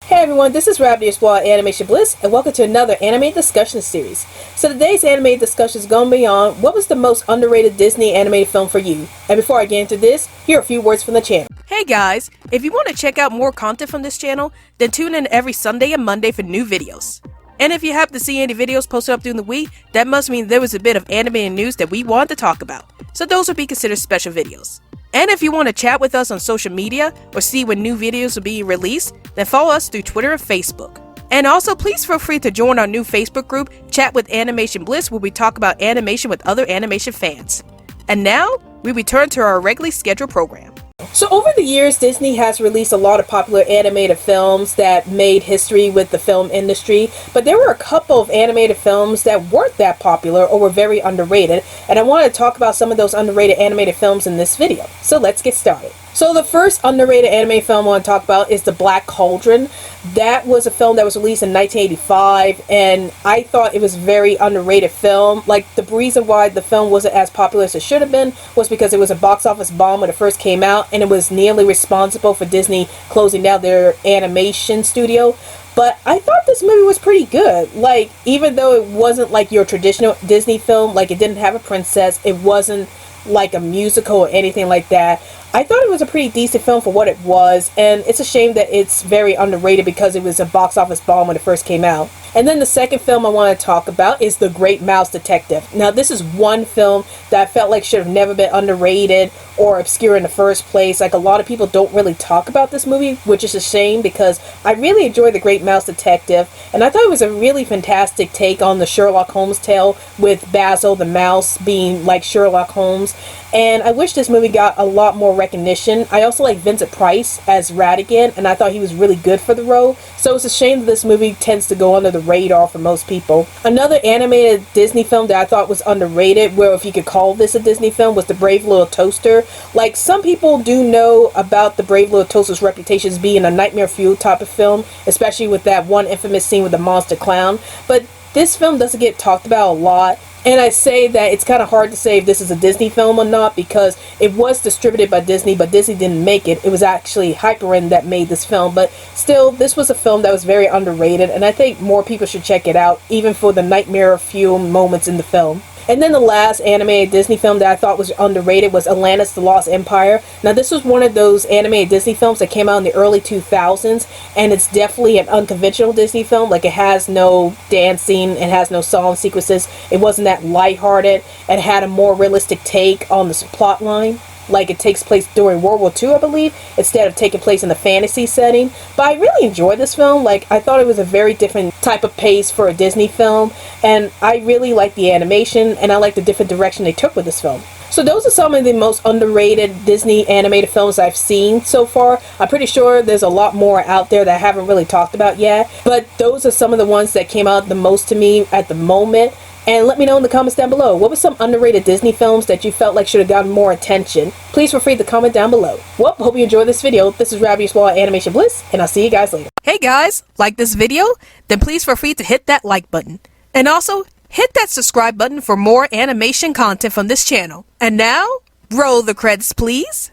Hey everyone, this is Rabbit Squad Animation Bliss, and welcome to another anime discussion series. So today's anime discussion is going to be on what was the most underrated Disney animated film for you. And before I get into this, here are a few words from the channel. Hey guys, if you want to check out more content from this channel, then tune in every Sunday and Monday for new videos. And if you happen to see any videos posted up during the week, that must mean there was a bit of animated news that we wanted to talk about. So those would be considered special videos. And if you want to chat with us on social media or see when new videos are being released, then follow us through Twitter and Facebook. And also, please feel free to join our new Facebook group, Chat with Animation Bliss, where we talk about animation with other animation fans. And now, we return to our regularly scheduled program. So over the years, Disney has released a lot of popular animated films that made history with the film industry, but there were a couple of animated films that weren't that popular or were very underrated, and I want to talk about some of those underrated animated films in this video. So let's get started. So the first underrated anime film I want to talk about is the Black Cauldron. That was a film that was released in 1985, and I thought it was a very underrated film. Like, the reason why the film wasn't as popular as it should have been was because it was a box office bomb when it first came out, and it was nearly responsible for Disney closing down their animation studio. But I thought this movie was pretty good. Like, even though it wasn't like your traditional Disney film, like it didn't have a princess, it wasn't like a musical or anything like that, I thought it was a pretty decent film for what it was, and it's a shame that it's very underrated because it was a box office bomb when it first came out. And then the second film I want to talk about is The Great Mouse Detective. Now, this is one film that I felt like should have never been underrated or obscure in the first place. Like, a lot of people don't really talk about this movie, which is a shame because I really enjoyed The Great Mouse Detective, and I thought it was a really fantastic take on the Sherlock Holmes tale with Basil the mouse being like Sherlock Holmes. And I wish this movie got a lot more recognition. I also like Vincent Price as Ratigan, and I thought he was really good for the role. So it's a shame that this movie tends to go under the radar for most people. Another animated Disney film that I thought was underrated, well, if you could call this a Disney film, was The Brave Little Toaster. Like, some people do know about The Brave Little Toaster's reputation as being a nightmare fuel type of film, especially with that one infamous scene with the monster clown. But this film doesn't get talked about a lot. And I say that it's kind of hard to say if this is a Disney film or not because it was distributed by Disney, but Disney didn't make it. It was actually Hyperion that made this film. But still, this was a film that was very underrated, and I think more people should check it out, even for the nightmare fuel moments in the film. And then the last animated Disney film that I thought was underrated was Atlantis, the Lost Empire. Now, this was one of those animated Disney films that came out in the early 2000s, and it's definitely an unconventional Disney film. Like, it has no dancing, it has no song sequences, it wasn't that lighthearted, it had a more realistic take on the plot line. Like, it takes place during World War II, I believe, instead of taking place in a fantasy setting. But I really enjoyed this film. Like, I thought it was a very different type of pace for a Disney film, and I really liked the animation, and I liked the different direction they took with this film. So those are some of the most underrated Disney animated films I've seen so far. I'm pretty sure there's a lot more out there that I haven't really talked about yet, but those are some of the ones that came out the most to me at the moment. And let me know in the comments down below, what were some underrated Disney films that you felt like should have gotten more attention? Please feel free to comment down below. Well, hope you enjoyed this video. This is Rabbit Squad Animation Bliss, and I'll see you guys later. Hey guys, like this video? Then please feel free to hit that like button. And also, hit that subscribe button for more animation content from this channel. And now, roll the credits please.